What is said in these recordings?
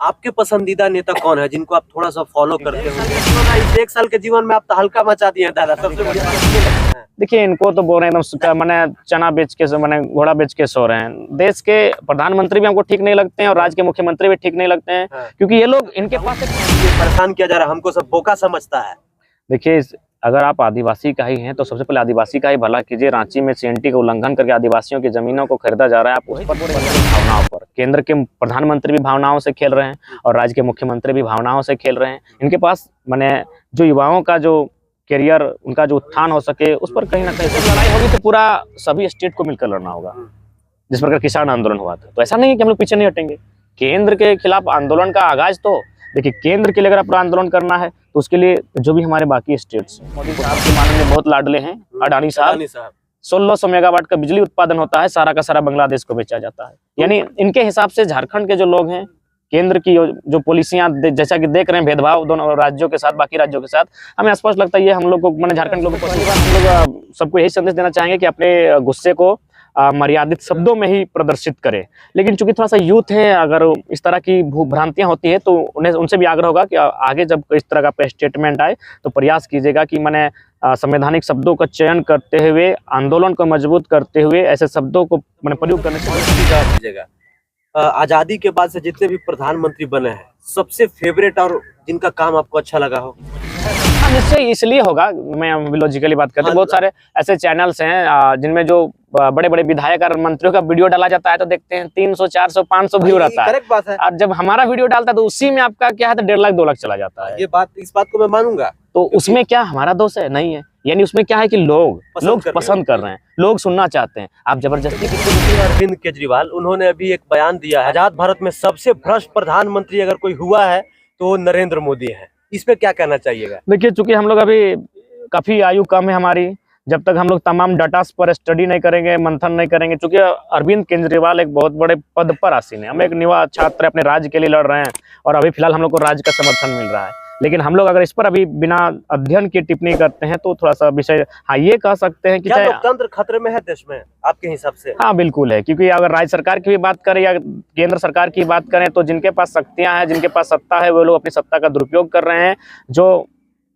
आपके पसंदीदा नेता कौन है जिनको आप थोड़ा सा फॉलो करते हो? इस 1 साल के जीवन में आप तो हल्का मचा दिए हैं दादा, सबसे बड़ी बात ये लगता है। देखिए, इनको तो बोल रहे हैं एकदम मैंने चना बेच के मैंने घोड़ा बेच के सो रहे हैं। देश के प्रधानमंत्री भी हमको ठीक नहीं लगते हैं और राज्य के मुख्यमंत्री भी ठीक नहीं लगते हैं, क्योंकि ये लोग इनके पास परेशान किया जा रहा है, हमको सब बोका समझता है। देखिए, अगर आप आदिवासी का ही हैं तो सबसे पहले आदिवासी का ही भला कीजिए। रांची में सीएनटी का उल्लंघन करके आदिवासियों की जमीनों को खरीदा जा रहा है। आप उस पर भावनाओं पर, केंद्र के प्रधानमंत्री भी भावनाओं से खेल रहे हैं और राज्य के मुख्यमंत्री भी भावनाओं से खेल रहे हैं। इनके पास माने जो युवाओं का जो करियर, उनका जो उत्थान हो सके, उस पर कहीं ना कहीं जब लड़ाई होगी तो पूरा सभी स्टेट को मिलकर लड़ना होगा। जिस प्रकार किसान आंदोलन हुआ था, तो ऐसा नहीं है कि हम लोग पीछे नहीं हटेंगे। केंद्र के खिलाफ आंदोलन का आगाज तो देखिए, केंद्र के लिए अगर अपना आंदोलन करना है तो उसके लिए जो भी हमारे बाकी स्टेट्स हैं, मोदी साहब के माननीय बहुत लाडले हैं अडानी साहब। 1600 मेगावाट का बिजली उत्पादन होता है, सारा का सारा बांग्लादेश को बेचा जाता है। यानी इनके हिसाब से झारखंड के जो लोग हैं, केंद्र की जो पॉलिसियां जैसा कि देख रहे हैं, भेदभाव दोनों राज्यों के साथ, बाकी राज्यों के साथ, हमें स्पष्ट लगता है ये हम लोग को, मैंने झारखंड लोगों को हम लोग सबको यही संदेश देना चाहेंगे कि अपने गुस्से को मर्यादित शब्दों में ही प्रदर्शित करें। लेकिन चूंकि थोड़ा सा यूथ है, अगर इस तरह की भ्रांतियां होती है तो उन्हें उनसे भी आग्रह होगा कि आगे जब इस तरह का स्टेटमेंट आए तो प्रयास कीजिएगा कि मैंने संवैधानिक शब्दों का चयन करते हुए, आंदोलन को मजबूत करते हुए ऐसे शब्दों को मैंने प्रयोग करने से। आजादी के बाद से जितने भी प्रधानमंत्री बने हैं, सबसे फेवरेट और जिनका काम आपको अच्छा लगा हो? हाँ, निश्चय इसलिए होगा, मैं लॉजिकली बात करते हैं, बहुत सारे ऐसे चैनल्स हैं जिनमें जो बड़े बड़े विधायक और मंत्रियों का वीडियो डाला जाता है तो देखते हैं 300, 400, 500 व्यू रहता है। बात है। और जब हमारा वीडियो डालता है तो उसी में आपका क्या है, तो 1.5 लाख 2 लाख चला जाता है। ये बात, इस बात को मैं मानूंगा। तो उसमें क्या हमारा दोष है? नहीं है। यानी उसमें क्या है कि लोग पसंद कर रहे हैं, लोग सुनना चाहते हैं। आप जबरदस्ती अरविंद केजरीवाल, उन्होंने अभी एक बयान दिया है, आजाद भारत में सबसे भ्रष्ट प्रधानमंत्री अगर कोई हुआ है तो नरेंद्र मोदी है। इस पे क्या कहना चाहिएगा? देखिए, चूंकि हम लोग अभी काफी आयु कम है हमारी, जब तक हम लोग तमाम डाटा पर स्टडी नहीं करेंगे, मंथन नहीं करेंगे, चूंकि अरविंद केजरीवाल एक बहुत बड़े पद पर आसीन है। हम एक युवा छात्र अपने राज्य के लिए लड़ रहे हैं और अभी फिलहाल हम लोग को राज्य का समर्थन मिल रहा है। लेकिन हम लोग अगर इस पर अभी बिना अध्ययन की टिप्पणी करते हैं तो थोड़ा सा विषय, हाँ, ये कह सकते हैं कि क्या लोकतंत्र खतरे में है देश में आपके हिसाब से? हाँ, बिल्कुल है। क्योंकि अगर राज्य सरकार की भी बात करें या केंद्र सरकार की बात करें तो जिनके पास शक्तियां हैं, जिनके पास सत्ता है, वो लोग अपनी सत्ता का दुरुपयोग कर रहे हैं। जो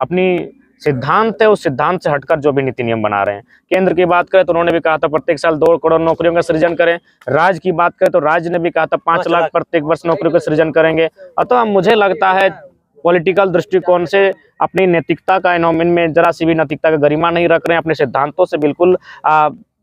अपनी सिद्धांत है उस सिद्धांत से हटकर जो भी नीति नियम बना रहे हैं। केंद्र की बात करें तो उन्होंने भी कहा था प्रत्येक साल 2 करोड़ नौकरियों का सृजन करें। राज्य की बात करें तो राज्य ने भी कहा था 5 लाख प्रत्येक वर्ष नौकरियों का सृजन करेंगे। अतः मुझे लगता है पॉलिटिकल दृष्टिकोण से अपनी नैतिकता का, इनमें जरा सी भी नैतिकता का गरिमा नहीं रख रहे हैं, अपने सिद्धांतों से बिल्कुल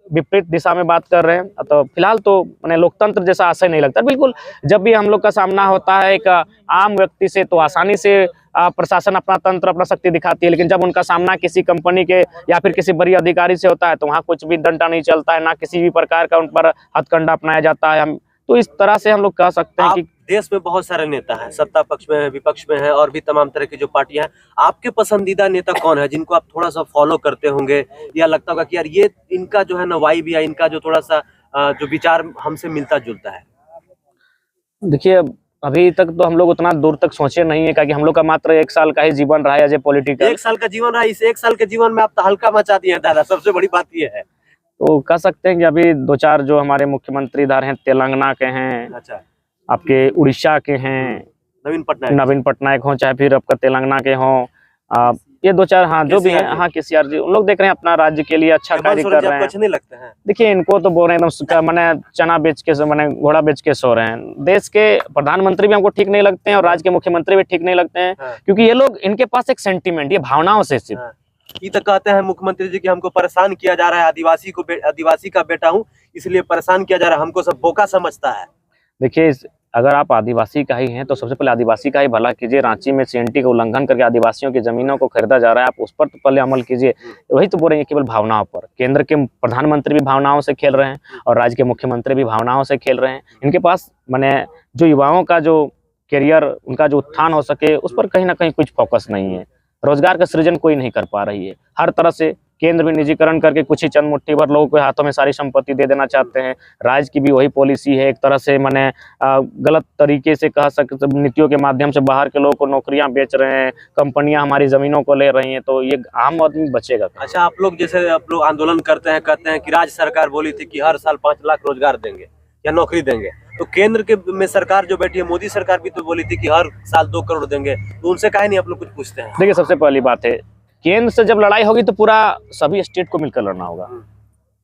विपरीत दिशा में बात कर रहे हैं। तो फिलहाल तो मैंने लोकतंत्र जैसा आशय नहीं लगता। बिल्कुल, जब भी हम लोग का सामना होता है एक आम व्यक्ति से तो आसानी से प्रशासन अपना तंत्र, अपना शक्ति दिखाती है। लेकिन जब उनका सामना किसी कंपनी के या फिर किसी बड़ी अधिकारी से होता है तो वहाँ कुछ भी डंडा नहीं चलता है, ना किसी भी प्रकार का उन पर हथकंडा अपनाया जाता है। तो इस तरह से हम लोग कह सकते हैं कि देश में बहुत सारे नेता हैं, सत्ता पक्ष में है, विपक्ष में है और भी तमाम तरह की जो पार्टियां हैं। आपके पसंदीदा नेता कौन है जिनको आप थोड़ा सा फॉलो करते होंगे, या लगता होगा कि यार ये इनका जो है ना वाइब या इनका जो थोड़ा सा जो विचार हमसे मिलता जुलता है? देखिए, अभी तक तो हम लोग उतना दूर तक सोचे नहीं है, क्योंकि हम लोग का मात्र 1 साल का ही जीवन रहा है एज ए पॉलिटिकल। 1 साल का जीवन रहा, इस 1 साल के जीवन में आप तो हल्का मचा दिए हैं दादा, सबसे बड़ी बात ये है। तो कह सकते हैं कि अभी 2-4 जो हमारे मुख्यमंत्री इधर हैं, तेलंगाना के हैं, अच्छा, आपके उड़ीसा के हैं, नवीन पटनायक हो, चाहे फिर आपका तेलंगाना के हों, ये 2-4, हाँ, जो भी हैं, हाँ, केसीआर जी, उन लोग देख रहे हैं अपना राज्य के लिए अच्छा कार्य कर रहे हैं। अच्छे नहीं लगते हैं? देखिए, इनको तो बोल रहे हैं एकदम मैंने चना बेच के मैंने घोड़ा बेच के सो रहे हैं। देश के प्रधानमंत्री भी हमको ठीक नहीं लगते हैं और राज्य के मुख्यमंत्री भी ठीक नहीं लगते हैं, क्योंकि ये लोग, इनके पास एक सेंटीमेंट, ये भावनाओं से सिर्फ ये तो कहते हैं मुख्यमंत्री जी कि हमको परेशान किया जा रहा है, आदिवासी का बेटा हूँ इसलिए परेशान किया जा रहा है, हमको सब बोका समझता है। देखिए, अगर आप आदिवासी का ही हैं तो सबसे पहले आदिवासी का ही भला कीजिए। रांची में सीएनटी का उल्लंघन करके आदिवासियों की जमीनों को खरीदा जा रहा है, आप उस पर तो पहले अमल कीजिए। वही तो बोल रहे हैं, केवल भावनाओं पर। केंद्र के प्रधानमंत्री भी भावनाओं से खेल रहे हैं और राज्य के मुख्यमंत्री भी भावनाओं से खेल रहे हैं। इनके पास मैंने जो युवाओं का जो करियर, उनका जो उत्थान हो सके, उस पर कहीं ना कहीं कुछ फोकस नहीं है। रोजगार का सृजन कोई नहीं कर पा रही है। हर तरह से केंद्र भी निजीकरण करके कुछ ही चंद मुट्ठी भर लोगों के हाथों में सारी संपत्ति दे देना चाहते हैं। राज्य की भी वही पॉलिसी है, एक तरह से मैंने गलत तरीके से कह सकते, नीतियों के माध्यम से बाहर के लोगों को नौकरियां बेच रहे हैं, कंपनियां हमारी जमीनों को ले रही हैं, तो ये आम आदमी बचेगा। अच्छा, आप लोग आंदोलन करते हैं, कहते हैं कि राज्य सरकार बोली थी कि हर साल 5 लाख रोजगार देंगे या नौकरी देंगे, तो केंद्र के में सरकार जो बैठी है, मोदी सरकार भी तो बोली थी कि हर साल 2 करोड़ देंगे, तो उनसे काहे नहीं आप लोग कुछ पूछते हैं? देखिए, सबसे पहली बात है, केंद्र से जब लड़ाई होगी तो पूरा सभी स्टेट को मिलकर लड़ना होगा।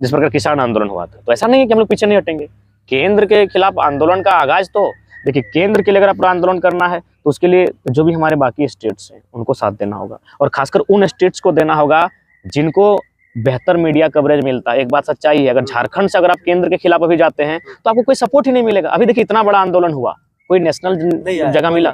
जिस प्रकार किसान आंदोलन हुआ था, तो ऐसा नहीं है कि हम लोग पीछे नहीं हटेंगे। केंद्र के खिलाफ आंदोलन का आगाज तो देखिए, केंद्र के लिए अगर पूरा आंदोलन करना है तो उसके लिए जो भी हमारे बाकी स्टेट्स हैं उनको साथ देना होगा, और खासकर उन स्टेट्स को देना होगा जिनको बेहतर मीडिया कवरेज मिलता है। एक बात सच्चाई है, अगर झारखंड से अगर आप केंद्र के खिलाफ अभी जाते हैं तो आपको कोई सपोर्ट ही नहीं मिलेगा। अभी देखिए, इतना बड़ा आंदोलन हुआ, कोई नेशनल जगह मिला?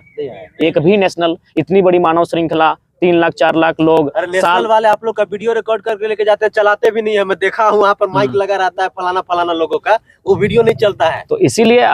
एक भी नेशनल, इतनी बड़ी मानव श्रृंखला, 3 लाख 4 लाख लोग। अरे नेशनल वाले आप लोग का वीडियो रिकॉर्ड करके लेके जाते हैं, चलाते भी नहीं है। मैं देखा हूँ वहाँ पर माइक लगा रहता है फलाना फलाना लोगों का, वो वीडियो नहीं चलता है। तो इसीलिए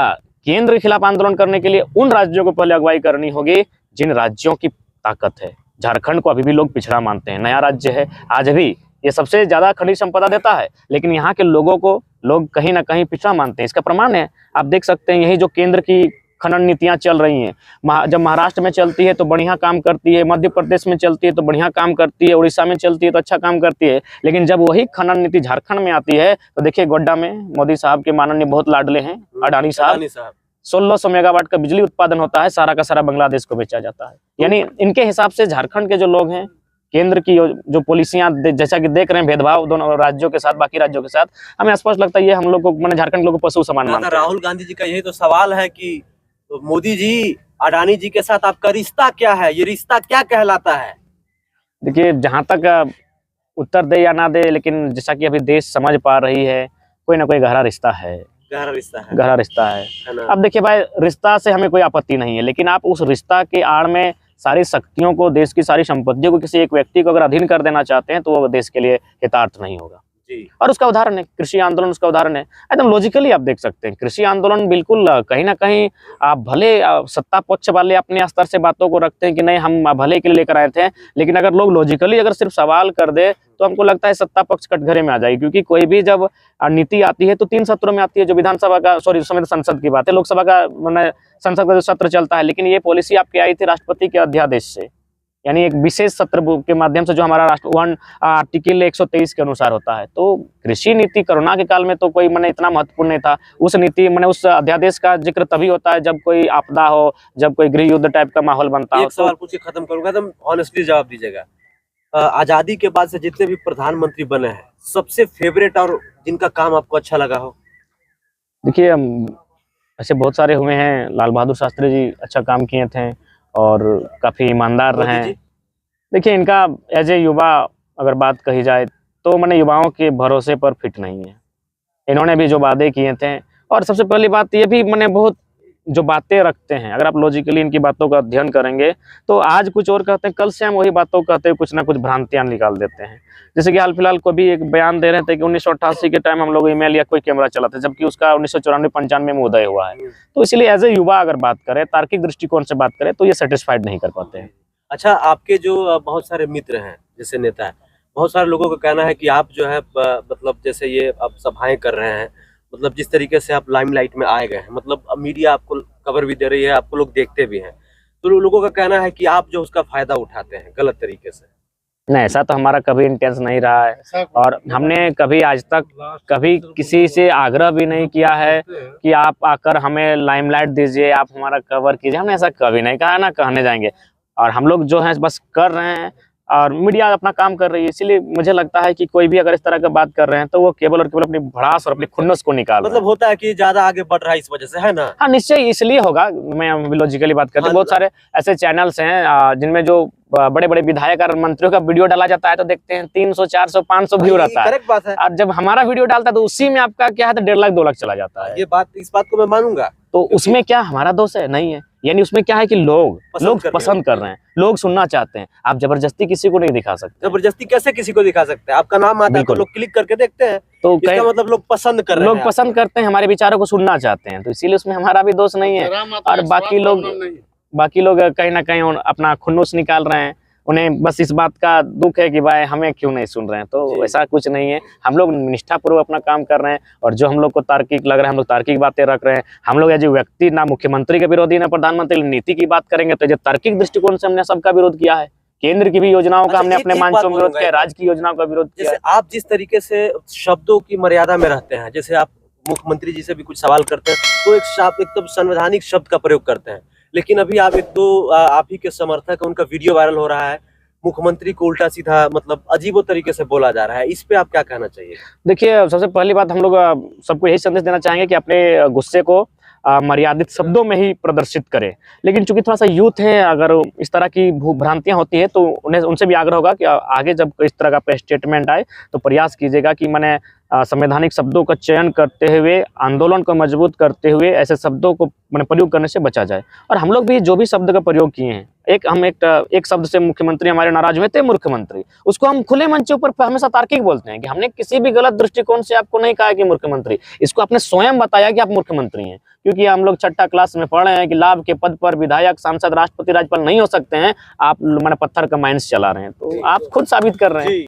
केंद्र के खिलाफ आंदोलन करने के लिए उन राज्यों को पहले अगुवाई करनी होगी जिन राज्यों की ताकत है। झारखंड को अभी भी लोग पिछड़ा मानते हैं, नया राज्य है, आज भी ये सबसे ज्यादा खनिज संपदा देता है, लेकिन यहाँ के लोगों को लोग कहीं ना कहीं पिछड़ा मानते हैं। इसका प्रमाण है, आप देख सकते हैं, यही जो केंद्र की खनन नीतियां चल रही हैं, जब महाराष्ट्र में चलती है तो बढ़िया काम करती है, मध्य प्रदेश में चलती है तो बढ़िया काम करती है, उड़ीसा में चलती है तो अच्छा काम करती है, लेकिन जब वही खनन नीति झारखंड में आती है तो देखिए, गोड्डा में मोदी साहब के माननीय बहुत लाडले हैं अडानी साहब, 1600 मेगावाट का बिजली उत्पादन होता है, सारा का सारा बांग्लादेश को बेचा जाता है। यानी इनके हिसाब से झारखंड के जो लोग हैं, केंद्र की जो पॉलिसियां जैसा कि देख रहे हैं, भेदभाव दोनों राज्यों के साथ, बाकी राज्यों के साथ, हमें स्पष्ट लगता है ये हम लोग को, मैंने झारखंड लोगों को पशु समान मानते हैं। राहुल गांधी जी का यही तो सवाल है कि मोदी जी, अडानी जी के साथ आपका रिश्ता क्या है? ये रिश्ता क्या कहलाता है? देखिए, जहां तक उत्तर दे या ना दे, लेकिन जैसा कि अभी देश समझ पा रही है, कोई ना कोई गहरा रिश्ता है, गहरा रिश्ता है, गहरा रिश्ता है। अब देखिए भाई, रिश्ता से हमें कोई आपत्ति नहीं है, लेकिन आप उस रिश्ता के आड़ में सारी शक्तियों को, देश की सारी संपत्तियों को किसी एक व्यक्ति को अगर अधीन कर देना चाहते हैं तो वो देश के लिए हितार्थ नहीं होगा जी। और उसका उदाहरण है कृषि आंदोलन, उसका उदाहरण है। एकदम लॉजिकली आप देख सकते हैं, कृषि आंदोलन बिल्कुल कहीं ना कहीं, आप भले सत्ता पक्ष वाले अपने स्तर से बातों को रखते हैं कि नहीं हम भले के लिए लेकर आए थे, लेकिन अगर लोग लॉजिकली अगर सिर्फ सवाल कर दे तो हमको लगता है सत्ता पक्ष कटघरे में आ जाएगी। क्योंकि कोई भी जब नीति आती है तो 3 सत्रों में आती है, जो विधानसभा का, सॉरी उस समय संसद की बात है, लोकसभा का मैंने संसद का जो सत्र चलता है, लेकिन ये पॉलिसी आपकी आई थी राष्ट्रपति के अध्यादेश से, यानी एक विशेष सत्र के माध्यम से, जो हमारा आर्टिकल 123 के अनुसार होता है। तो कृषि नीति कोरोना के काल में तो कोई मैंने इतना महत्वपूर्ण नहीं था। उस नीति मैंने उस अध्यादेश का जिक्र तभी होता है जब कोई आपदा हो, जब कोई गृह युद्ध टाइप का माहौल बनता हो। एक सवाल पूछ के खत्म करूंगा, एकदम ऑनेस्टली जवाब दीजिएगा। आजादी के बाद से जितने भी प्रधानमंत्री बने हैं, सबसे फेवरेट और जिनका काम आपको अच्छा लगा हो? देखिए, ऐसे बहुत सारे हुए हैं। लाल बहादुर शास्त्री जी अच्छा काम किए थे और काफी ईमानदार रहे हैं। देखिए, इनका एज ए युवा अगर बात कही जाए तो मैंने युवाओं के भरोसे पर फिट नहीं है। इन्होंने भी जो वादे किए थे, और सबसे पहली बात ये भी, मैंने बहुत जो बातें रखते हैं, अगर आप लॉजिकली इनकी बातों का अध्ययन करेंगे तो आज कुछ और कहते हैं, कल से हम वही बातों कहते हैं, कुछ ना कुछ भ्रांतियां निकाल देते हैं। जैसे कि हाल फिलहाल को भी एक बयान दे रहे थे कि 1988 के टाइम हम लोग ईमेल या कोई कैमरा चलाते, जबकि उसका 1994-95 में उदय हुआ है। तो इसलिए एज ए युवा अगर बात करें, तार्किक दृष्टिकोण से बात करें, तो ये सेटिस्फाइड नहीं कर पाते हैं। अच्छा, आपके जो बहुत सारे मित्र हैं, जैसे नेता है, बहुत सारे लोगों का कहना है कि आप जो है मतलब जैसे ये आप सभाएं कर रहे हैं, मतलब जिस तरीके से आप लाइमलाइट में आए गए हैं, मतलब मीडिया आपको कवर भी दे रही है, आपको लोग देखते भी हैं, तो लोगों का कहना है कि आप जो उसका फायदा उठाते हैं गलत तरीके से। नहीं, ऐसा तो हमारा कभी इंटेंस नहीं रहा है, और हमने कभी आज तक कभी किसी से आग्रह भी नहीं किया है कि आप आकर हमें लाइमलाइट दीजिए, आप हमारा कवर कीजिए। हमने ऐसा कभी नहीं कहा, ना कहने जाएंगे। और हम लोग जो है बस कर रहे हैं, और मीडिया अपना काम कर रही है। इसीलिए मुझे लगता है कि कोई भी अगर इस तरह का बात कर रहे हैं तो वो केवल और केवल अपनी भड़ास और अपनी खुन्नस को निकाल, मतलब होता है कि ज्यादा आगे बढ़ रहा है इस वजह से, है ना? हाँ, निश्चय इसलिए होगा। मैं लॉजिकली बात करते हैं, बहुत सारे ऐसे चैनल्स हैं जिनमें जो बड़े बड़े विधायक और मंत्रियों का वीडियो डाला जाता है तो देखते हैं 300, 400, 500 व्यू रहता है। करेक्ट बात है। और जब हमारा वीडियो डालता है तो उसी में आपका क्या है, तो 1.5 लाख 2 लाख चला जाता है। ये बात, इस बात को मैं मानूंगा। तो उसमें क्या हमारा दोष है? नहीं है। यानी उसमें क्या है कि लोग पसंद कर रहे हैं, लोग सुनना चाहते हैं। आप जबरदस्ती किसी को नहीं दिखा सकते। जबरदस्ती कैसे किसी को दिखा सकते हैं? आपका नाम आता है तो लोग क्लिक करके देखते हैं, तो इसका मतलब लोग पसंद कर रहे हैं, लोग पसंद करते हैं, हमारे विचारों को सुनना चाहते हैं। तो इसीलिए उसमें हमारा भी दोष नहीं है। और बाकी लोग कहीं ना कहीं अपना खुन्नूस निकाल रहे हैं। उन्हें बस इस बात का दुख है कि भाई हमें क्यों नहीं सुन रहे हैं। तो ऐसा कुछ नहीं है, हम लोग निष्ठापूर्वक अपना काम कर रहे हैं, और जो हम लोग को तार्किक लग रहा है हम लोग तार्किक बातें रख रहे हैं। हम लोग एज ए व्यक्ति ना मुख्यमंत्री के विरोधी ना प्रधानमंत्री, नीति की बात करेंगे तो तार्किक दृष्टिकोण से हमने सबका विरोध किया है। केंद्र की भी योजनाओं का हमने अपने मंचों में विरोध किया, राज्य की योजनाओं का विरोध किया। आप जिस तरीके से शब्दों की मर्यादा में रहते हैं, जैसे आप मुख्यमंत्री जी से भी कुछ सवाल करते हैं तो एक एकदम संवैधानिक शब्द का प्रयोग करते हैं, लेकिन अभी आप एक दो आप ही के समर्थक, उनका वीडियो वायरल हो रहा है, मुख्यमंत्री को उल्टा सीधा मतलब अजीबो तरीके से बोला जा रहा है, इस पे आप क्या कहना चाहिए? देखिए, सबसे पहली बात हम लोग सबको यही संदेश देना चाहेंगे कि अपने गुस्से को मर्यादित शब्दों में ही प्रदर्शित करें। लेकिन चूंकि थोड़ा सा यूथ है, अगर इस तरह की भ्रांतियां होती है तो उन्हें उनसे भी आग्रह होगा कि आगे जब इस तरह का स्टेटमेंट आए तो प्रयास कीजिएगा कि मैंने संवैधानिक शब्दों का चयन करते हुए, आंदोलन को मजबूत करते हुए ऐसे शब्दों को मैंने प्रयोग करने से बचा जाए। और हम लोग भी जो भी शब्द का प्रयोग किए हैं, एक शब्द से मुख्यमंत्री हमारे नाराज हुए थे, मूर्खमंत्री, उसको हम खुले मंच पर हमेशा तार्किक बोलते हैं कि हमने किसी भी गलत दृष्टिकोण से आपको नहीं कहा कि मूर्खमंत्री, इसको आपने स्वयं बताया कि आप मूर्खमंत्री हैं। क्योंकि हम लोग 6ठी क्लास में पढ़ रहे हैं कि लाभ के पद पर विधायक, सांसद, राष्ट्रपति, राज्यपाल नहीं हो सकते हैं, आप मैंने पत्थर का माइंस चला रहे हैं, तो आप खुद साबित कर रहे हैं।